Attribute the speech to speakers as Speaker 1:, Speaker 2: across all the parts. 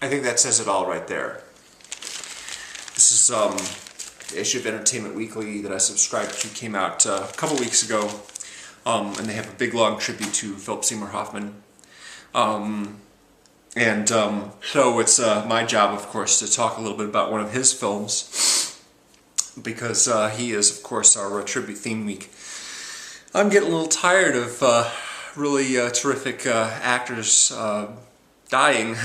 Speaker 1: I think that says it all right there. This is the issue of Entertainment Weekly that I subscribed to, came out a couple weeks ago, and they have a big long tribute to Philip Seymour Hoffman. So it's my job, of course, to talk a little bit about one of his films, because he is, of course, our tribute theme week. I'm getting a little tired of really terrific actors dying.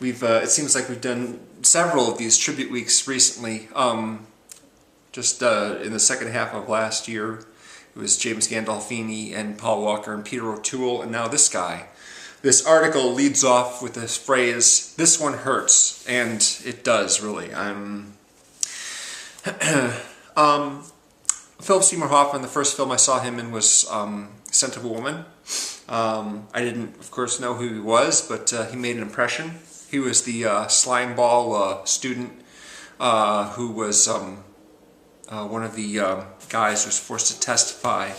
Speaker 1: It seems like we've done several of these tribute weeks recently. Just in the second half of last year, it was James Gandolfini and Paul Walker and Peter O'Toole, and now this guy. This article leads off with this phrase, "This one hurts," and it does, really. Philip Seymour Hoffman, the first film I saw him in was Scent of a Woman. I didn't, of course, know who he was, but he made an impression. He was the slime ball student who was one of the guys who was forced to testify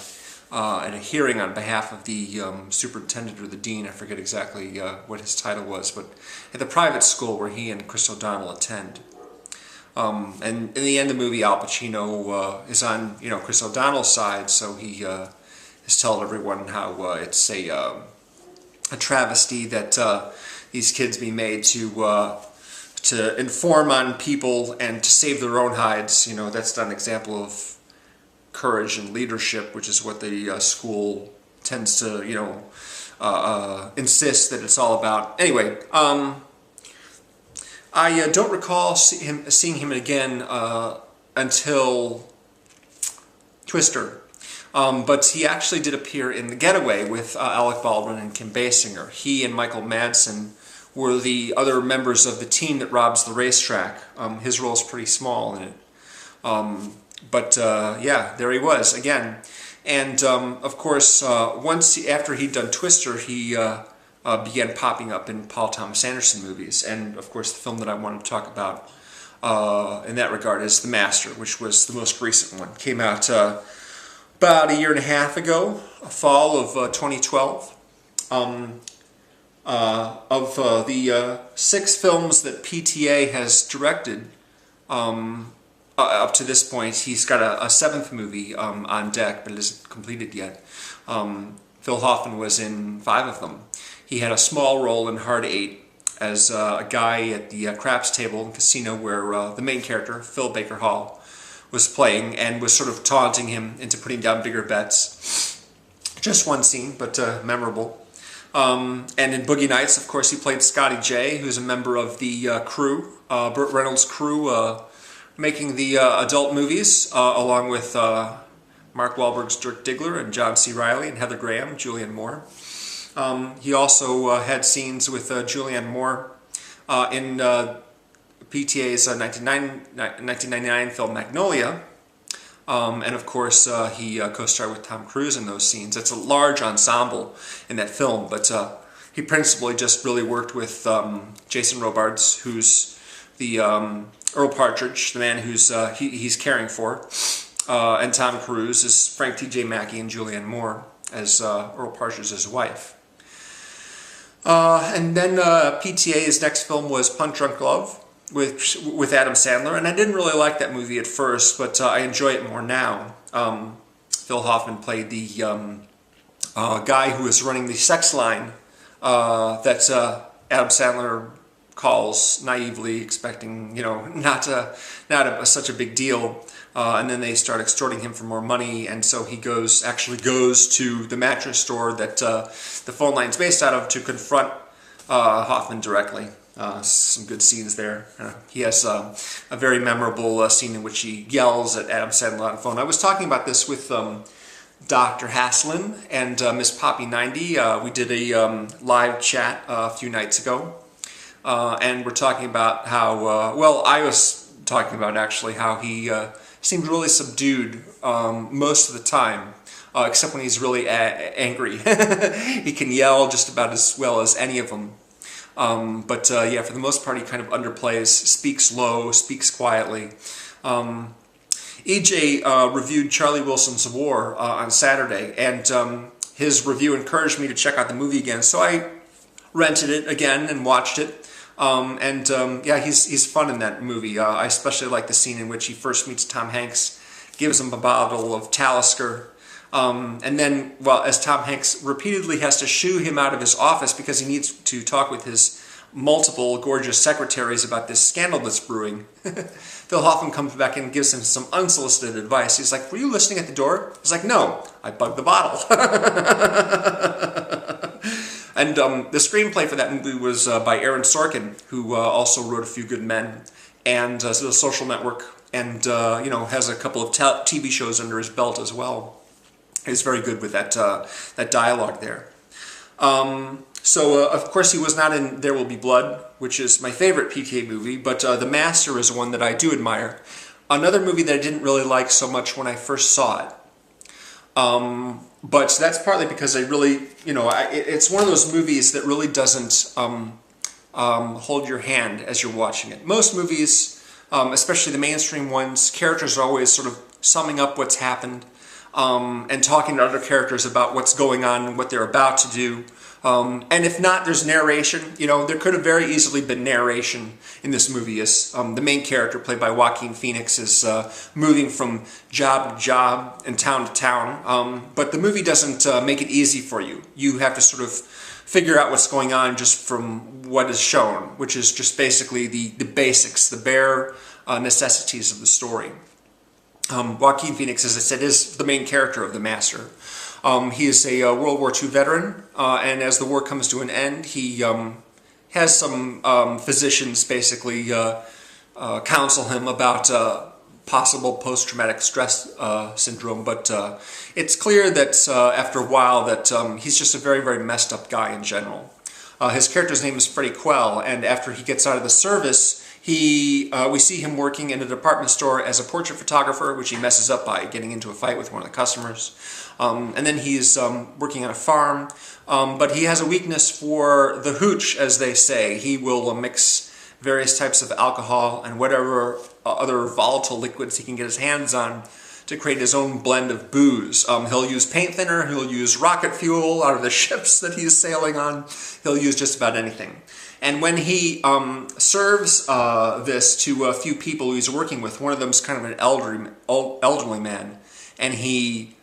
Speaker 1: at a hearing on behalf of the superintendent or the dean. I forget exactly what his title was, but at the private school where he and Chris O'Donnell attend. And in the end of the movie, Al Pacino is on Chris O'Donnell's side, so he is telling everyone how it's a travesty that these kids be made to inform on people and to save their own hides. That's not an example of courage and leadership, which is what the school tends to, insist that it's all about. Anyway, I don't recall seeing him again until Twister. But he actually did appear in The Getaway with Alec Baldwin and Kim Basinger. He and Michael Madsen were the other members of the team that robs the racetrack. His role is pretty small in it. Yeah, there he was again. And of course, after he'd done Twister, he began popping up in Paul Thomas Anderson movies. And of course, the film that I want to talk about in that regard is The Master, which was the most recent one. Came out about a year and a half ago, fall of 2012. Of the 6 films that PTA has directed up to this point, he's got a 7th movie on deck, but it isn't completed yet. Phil Hoffman was in 5 of them. He had a small role in Hard 8 as a guy at the craps table in casino where the main character, Phil Baker Hall, was playing and was sort of taunting him into putting down bigger bets. Just one scene, but memorable. And in Boogie Nights, of course, he played Scotty J, who's a member of the crew, Burt Reynolds' crew, making the adult movies, along with Mark Wahlberg's Dirk Diggler and John C. Reilly and Heather Graham, Julianne Moore. He also had scenes with Julianne Moore in PTA's 1999 film Magnolia. And of course, he co-starred with Tom Cruise in those scenes. It's a large ensemble in that film, but he principally just really worked with Jason Robards, who's the Earl Partridge, the man who's he's caring for, and Tom Cruise is Frank T.J. Mackey and Julianne Moore as Earl Partridge's wife. And then PTA's next film was Punch Drunk Love with Adam Sandler, and I didn't really like that movie at first, but I enjoy it more now. Phil Hoffman played the guy who is running the sex line that Adam Sandler calls naively, expecting not such a big deal, and then they start extorting him for more money, and so he actually goes to the mattress store that the phone line's based out of to confront Hoffman directly. Some good scenes there. He has a very memorable scene in which he yells at Adam Sandler on the phone. I was talking about this with Dr. Haslin and Miss Poppy90. We did a live chat a few nights ago. And we're talking about how, I was talking about actually how he seemed really subdued most of the time, except when he's really angry. He can yell just about as well as any of them. Yeah, for the most part, he kind of underplays, speaks low, speaks quietly. EJ reviewed Charlie Wilson's War on Saturday, and his review encouraged me to check out the movie again, so I rented it again and watched it. Yeah, he's fun in that movie. I especially like the scene in which he first meets Tom Hanks, gives him a bottle of Talisker, and then, well, as Tom Hanks repeatedly has to shoo him out of his office because he needs to talk with his multiple gorgeous secretaries about this scandal that's brewing, Phil Hoffman comes back and gives him some unsolicited advice. He's like, "Were you listening at the door?" He's like, "No, I bugged the bottle." And the screenplay for that movie was by Aaron Sorkin, who also wrote A Few Good Men and The Social Network, and you know, has a couple of TV shows under his belt as well. He's very good with that that dialogue there. Of course, he was not in There Will Be Blood, which is my favorite PTA movie, but The Master is one that I do admire. Another movie that I didn't really like so much when I first saw it. But that's partly because I really, you know, it's one of those movies that really doesn't hold your hand as you're watching it. Most movies, especially the mainstream ones, characters are always sort of summing up what's happened and talking to other characters about what's going on and what they're about to do. And if not, there's narration. You know, there could have very easily been narration in this movie as the main character, played by Joaquin Phoenix, is moving from job to job and town to town. But the movie doesn't make it easy for you. You have to sort of figure out what's going on just from what is shown, which is just basically the basics, the bare necessities of the story. Joaquin Phoenix, as I said, is the main character of The Master. He is a World War II veteran, and as the war comes to an end, he has some physicians basically counsel him about possible post-traumatic stress syndrome, but it's clear that after a while that he's just a very, very messed up guy in general. His character's name is Freddie Quell, and after he gets out of the service, we see him working in a department store as a portrait photographer, which he messes up by getting into a fight with one of the customers. And then he's working on a farm, but he has a weakness for the hooch, as they say. He will mix various types of alcohol and whatever other volatile liquids he can get his hands on to create his own blend of booze. He'll use paint thinner, he'll use rocket fuel out of the ships that he's sailing on, he'll use just about anything. And when he serves this to a few people he's working with, one of them's kind of an elderly man, and he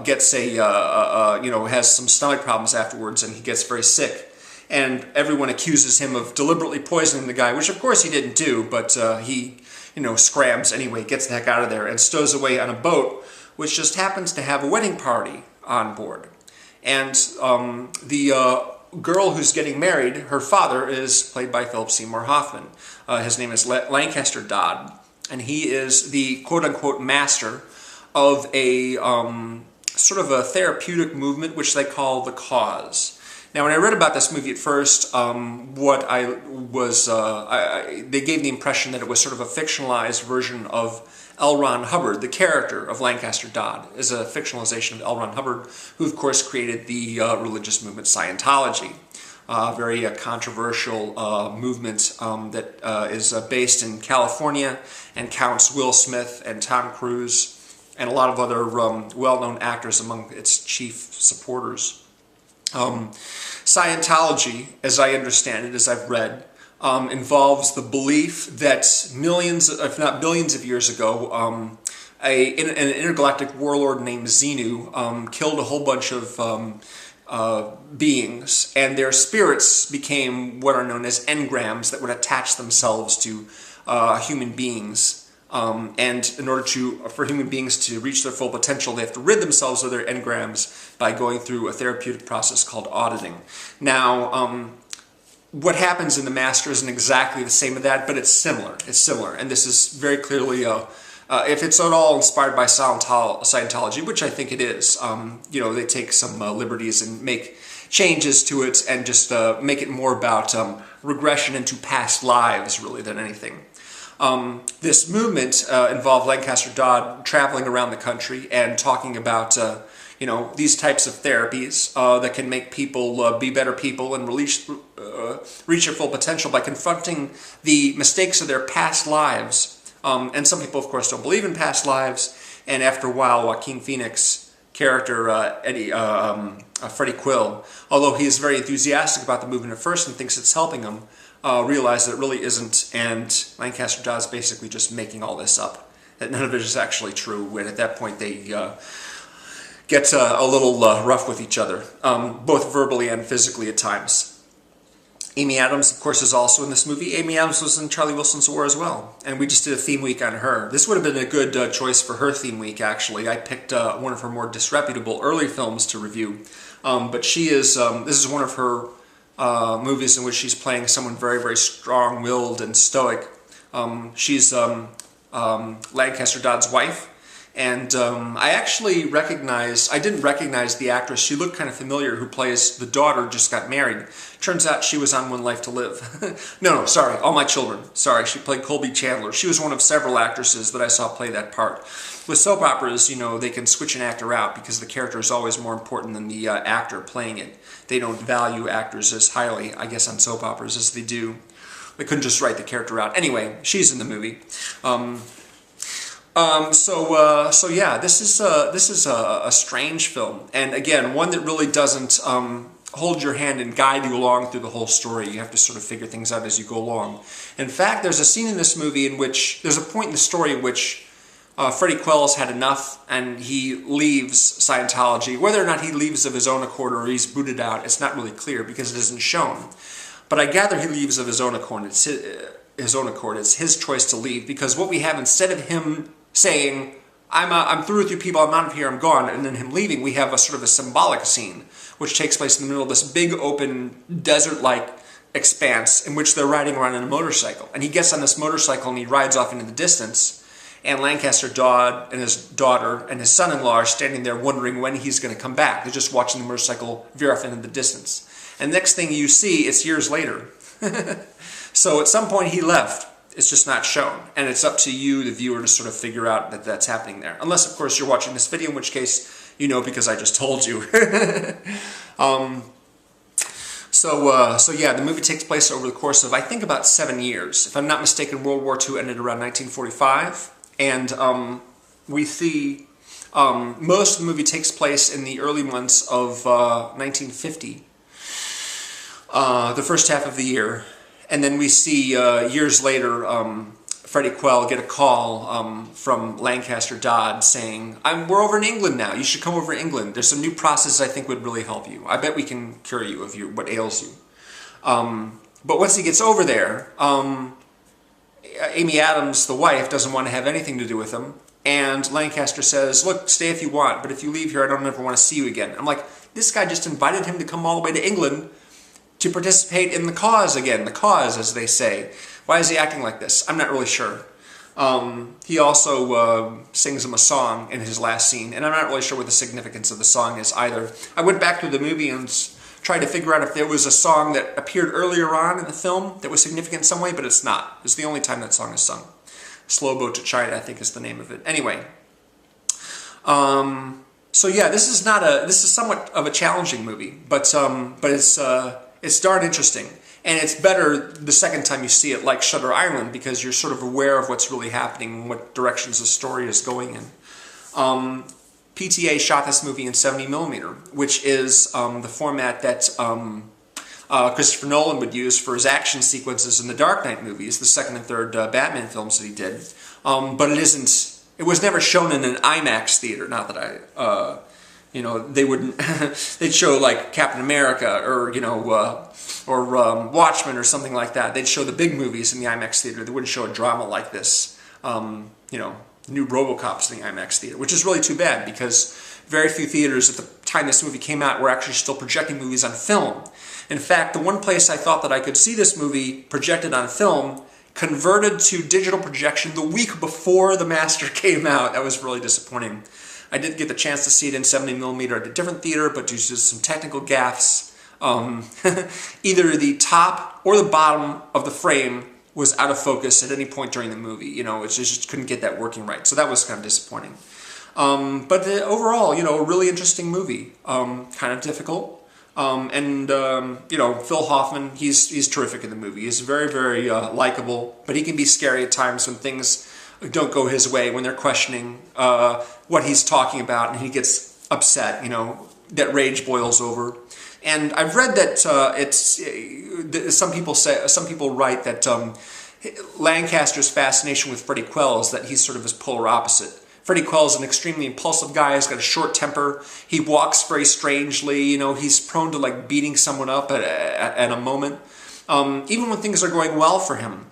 Speaker 1: gets has some stomach problems afterwards, and he gets very sick. And everyone accuses him of deliberately poisoning the guy, which of course he didn't do, but he, scrams anyway, gets the heck out of there, and stows away on a boat, which just happens to have a wedding party on board. And the girl who's getting married, her father is played by Philip Seymour Hoffman. His name is Lancaster Dodd, and he is the quote-unquote master of a sort of a therapeutic movement which they call the Cause. Now, when I read about this movie at first, they gave the impression that it was sort of a fictionalized version of L. Ron Hubbard, the character of Lancaster Dodd, is a fictionalization of L. Ron Hubbard, who of course created the religious movement Scientology. Very controversial movement that is based in California and counts Will Smith and Tom Cruise and a lot of other well-known actors among its chief supporters. Scientology, as I understand it, as I've read, involves the belief that millions, if not billions of years ago, an intergalactic warlord named Xenu killed a whole bunch of beings, and their spirits became what are known as engrams that would attach themselves to human beings. And in order for human beings to reach their full potential, they have to rid themselves of their engrams by going through a therapeutic process called auditing. Now, what happens in The Master isn't exactly the same as that, but it's similar. It's similar, and this is very clearly, if it's at all inspired by Scientology, which I think it is, they take some liberties and make changes to it and just make it more about regression into past lives, really, than anything. This movement involved Lancaster Dodd traveling around the country and talking about, these types of therapies that can make people be better people and reach their full potential by confronting the mistakes of their past lives. And some people, of course, don't believe in past lives. And after a while, Joaquin Phoenix character Freddie Quill, although he is very enthusiastic about the movement at first and thinks it's helping him, realize that it really isn't, and Lancaster Dodd's basically just making all this up, that none of it is actually true, and at that point they get a little rough with each other, both verbally and physically at times. Amy Adams, of course, is also in this movie. Amy Adams was in Charlie Wilson's War as well, and we just did a theme week on her. This would have been a good choice for her theme week, actually. I picked one of her more disreputable early films to review, but she is, this is one of her movies in which she's playing someone very, very strong-willed and stoic. She's Lancaster Dodd's wife, and I didn't recognize the actress. She looked kind of familiar, who plays the daughter, just got married. Turns out she was on One Life to Live. No, sorry, All My Children. Sorry, she played Colby Chandler. She was one of several actresses that I saw play that part. With soap operas, you know, they can switch an actor out because the character is always more important than the actor playing it. They don't value actors as highly, I guess, on soap operas as they do. They couldn't just write the character out. Anyway, she's in the movie. So yeah, this is a strange film, and again, one that really doesn't hold your hand and guide you along through the whole story. You have to sort of figure things out as you go along. In fact, there's a scene in this movie in which, there's a point in the story in which Freddie Quell's had enough and he leaves Scientology. Whether or not he leaves of his own accord or he's booted out, it's not really clear because it isn't shown. But I gather he leaves of his own accord. It's his choice to leave, because what we have, instead of him saying, I'm through with you people, I'm out of here, I'm gone, and then him leaving, we have a sort of a symbolic scene, which takes place in the middle of this big open desert-like expanse in which they're riding around on a motorcycle. And he gets on this motorcycle and he rides off into the distance, and Lancaster Dodd and his daughter and his son-in-law are standing there wondering when he's going to come back. They're just watching the motorcycle veer off into the distance. And next thing you see, it's years later. So at some point he left. It's just not shown, and it's up to you, the viewer, to sort of figure out that that's happening there. Unless, of course, you're watching this video, in which case you know because I just told you. So yeah, the movie takes place over the course of, I think, about 7 years. If I'm not mistaken, World War II ended around 1945, and we see most of the movie takes place in the early months of 1950, the first half of the year. And then we see, years later, Freddie Quell get a call from Lancaster Dodd saying, we're over in England now, you should come over to England. There's some new process I think would really help you. I bet we can cure you of what ails you. But once he gets over there, Amy Adams, the wife, doesn't want to have anything to do with him. And Lancaster says, look, stay if you want, but if you leave here, I don't ever want to see you again. I'm like, this guy just invited him to come all the way to England to participate in the cause again, the cause, as they say. Why is he acting like this? I'm not really sure. He also sings him a song in his last scene, and I'm not really sure what the significance of the song is either. I went back through the movie and tried to figure out if there was a song that appeared earlier on in the film that was significant in some way, but it's not. It's the only time that song is sung. Slow Boat to China, I think, is the name of it. Anyway. So yeah, this is somewhat of a challenging movie, but it's darn interesting, and it's better the second time you see it, like Shutter Island, because you're sort of aware of what's really happening and what directions the story is going in. PTA shot this movie in 70mm, which is the format that Christopher Nolan would use for his action sequences in the Dark Knight movies, the second and third Batman films that he did. But it was never shown in an IMAX theater. Not that they wouldn't. They'd show like Captain America or Watchmen or something like that. They'd show the big movies in the IMAX theater. They wouldn't show a drama like this. New RoboCop's in the IMAX theater, which is really too bad because very few theaters at the time this movie came out were actually still projecting movies on film. In fact, the one place I thought that I could see this movie projected on film converted to digital projection the week before The Master came out. That was really disappointing. I did get the chance to see it in 70mm at a different theater, but due to some technical gaffes, either the top or the bottom of the frame was out of focus at any point during the movie. It just couldn't get that working right. So that was kind of disappointing. But overall, a really interesting movie. Kind of difficult. Phil Hoffman, he's terrific in the movie. He's very, very likable, but he can be scary at times when things don't go his way, when they're questioning what he's talking about and he gets upset. that rage boils over. And I've read that some people write that Lancaster's fascination with Freddie Quell is that he's sort of his polar opposite. Freddie Quell is an extremely impulsive guy. He's got a short temper. He walks very strangely. You know, he's prone to like beating someone up at a moment, even when things are going well for him.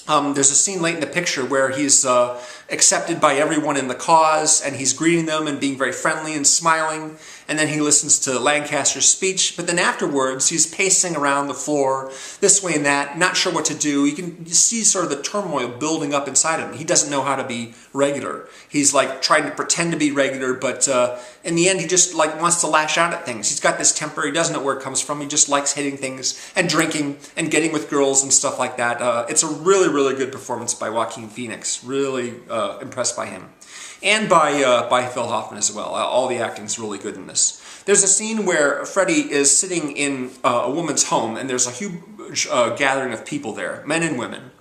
Speaker 1: There's a scene late in the picture where he's accepted by everyone in the cause, and he's greeting them and being very friendly and smiling, and then he listens to Lancaster's speech, but then afterwards he's pacing around the floor, this way and that, not sure what to do. You see sort of the turmoil building up inside him. He doesn't know how to be regular. He's like trying to pretend to be regular, but in the end he just like wants to lash out at things. He's got this temper, he doesn't know where it comes from, he just likes hitting things and drinking and getting with girls and stuff like that. It's a really, really good performance by Joaquin Phoenix. Really impressed by him. And by Phil Hoffman as well. All the acting's really good in this. There's a scene where Freddie is sitting in a woman's home, and there's a huge gathering of people there, men and women.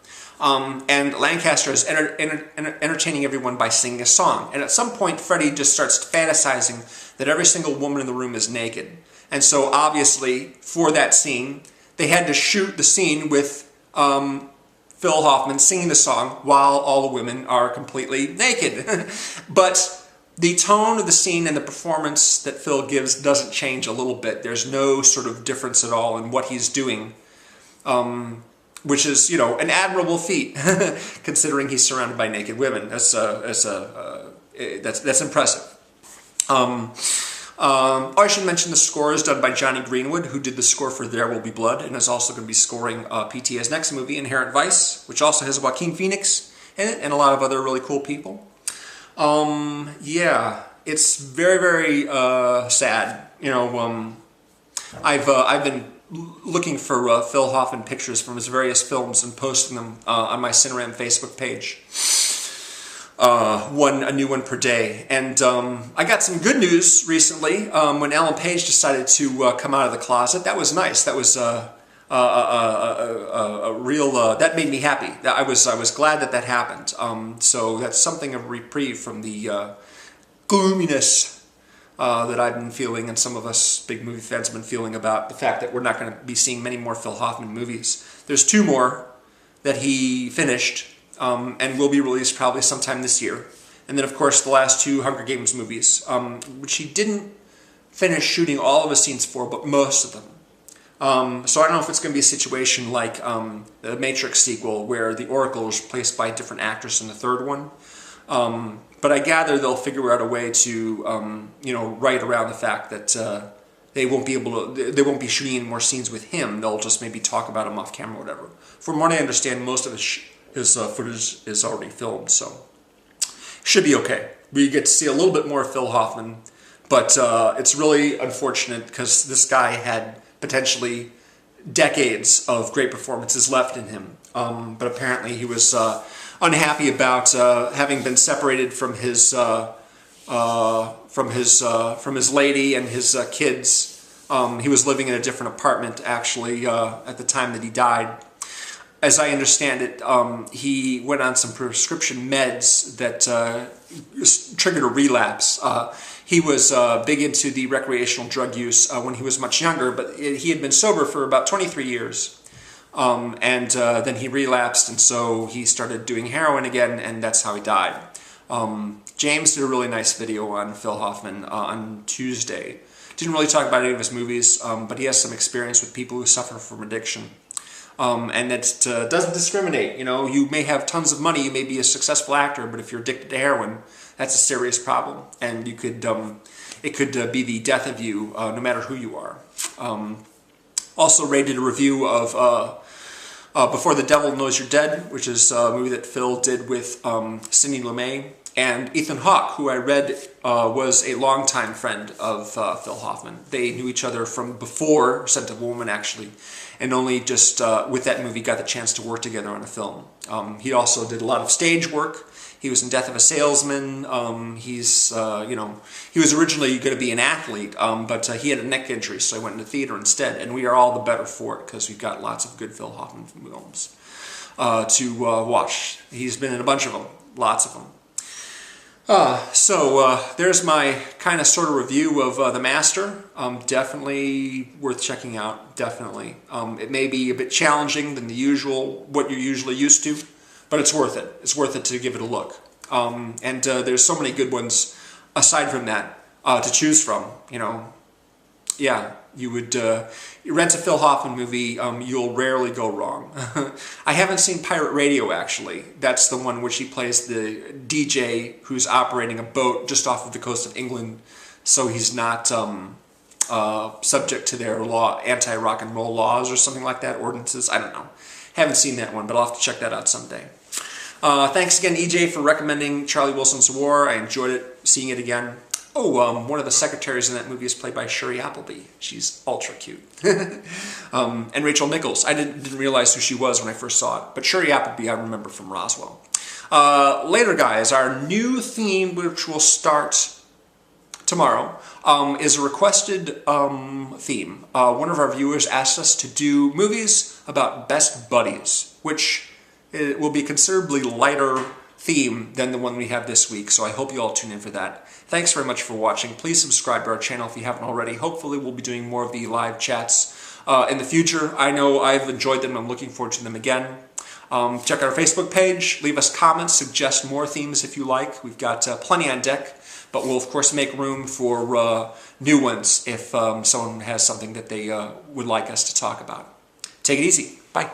Speaker 1: And Lancaster is entertaining everyone by singing a song. And at some point, Freddie just starts fantasizing that every single woman in the room is naked. And so obviously, for that scene, they had to shoot the scene with Phil Hoffman singing the song while all the women are completely naked. But the tone of the scene and the performance that Phil gives doesn't change a little bit. There's no sort of difference at all in what he's doing, which is, you know, an admirable feat, considering he's surrounded by naked women. That's impressive. I should mention the score is done by Johnny Greenwood, who did the score for There Will Be Blood, and is also going to be scoring PTA's next movie, Inherent Vice, which also has Joaquin Phoenix in it, and a lot of other really cool people. Yeah, it's very, very sad. You know, I've been looking for Phil Hoffman pictures from his various films and posting them on my CineRam Facebook page. A new one per day. And I got some good news recently when Ellen Page decided to come out of the closet. That was nice. That was a real, that made me happy. I was glad that happened. So that's something of a reprieve from the gloominess that I've been feeling, and some of us big movie fans have been feeling, about the fact that we're not going to be seeing many more Phil Hoffman movies. There's 2 more that he finished, and will be released probably sometime this year. And then, of course, the last 2 Hunger Games movies, which he didn't finish shooting all of his scenes for, but most of them. So I don't know if it's going to be a situation like the Matrix sequel, where the Oracle is replaced by a different actress in the 3rd one. But I gather they'll figure out a way to, you know, write around the fact that they won't be shooting any more scenes with him. They'll just maybe talk about him off camera or whatever. From what I understand, most of his footage is already filmed, so should be okay. We get to see a little bit more of Phil Hoffman, but it's really unfortunate because this guy had potentially decades of great performances left in him. But apparently he was unhappy about having been separated from his lady and his kids. He was living in a different apartment, actually, at the time that he died. As I understand it, he went on some prescription meds that triggered a relapse. He was big into the recreational drug use when he was much younger, but he had been sober for about 23 years. And then he relapsed, and so he started doing heroin again, and that's how he died. James did a really nice video on Phil Hoffman on Tuesday. Didn't really talk about any of his movies, but he has some experience with people who suffer from addiction. And it doesn't discriminate. You know, you may have tons of money, you may be a successful actor, but if you're addicted to heroin, that's a serious problem, and you could it could be the death of you, no matter who you are. Also, Ray did a review of Before the Devil Knows You're Dead, which is a movie that Phil did with Sidney Lumet and Ethan Hawke, who I read was a longtime friend of Phil Hoffman. They knew each other from before Scent of a Woman, actually, and only just with that movie got the chance to work together on a film. He also did a lot of stage work. He was in Death of a Salesman. He's, you know, he was originally going to be an athlete, but he had a neck injury, so he went into theater instead. And we are all the better for it because we've got lots of good Phil Hoffman films to watch. He's been in a bunch of them, lots of them. There's my kind of sort of review of The Master. Definitely worth checking out, definitely. It may be a bit challenging than what you're usually used to, but it's worth it. It's worth it to give it a look. There's so many good ones aside from that to choose from, you know. Yeah, you would you rent a Phil Hoffman movie, you'll rarely go wrong. I haven't seen Pirate Radio, actually. That's the one which he plays the DJ who's operating a boat just off of the coast of England, so he's not subject to their anti-rock and roll laws or something like that, ordinances. I don't know. Haven't seen that one, but I'll have to check that out someday. Thanks again, EJ, for recommending Charlie Wilson's War. I enjoyed it, seeing it again. Oh, one of the secretaries in that movie is played by Shiri Appleby. She's ultra cute. And Rachel Nichols. I didn't realize who she was when I first saw it, but Shiri Appleby I remember from Roswell. Later, guys, our new theme, which will start tomorrow, is a requested theme. One of our viewers asked us to do movies about best buddies, which will be a considerably lighter theme than the one we have this week, so I hope you all tune in for that. Thanks very much for watching. Please subscribe to our channel if you haven't already. Hopefully we'll be doing more of the live chats in the future. I know I've enjoyed them. I'm looking forward to them again. Check out our Facebook page. Leave us comments. Suggest more themes if you like. We've got plenty on deck, but we'll of course make room for new ones if someone has something that they would like us to talk about. Take it easy. Bye.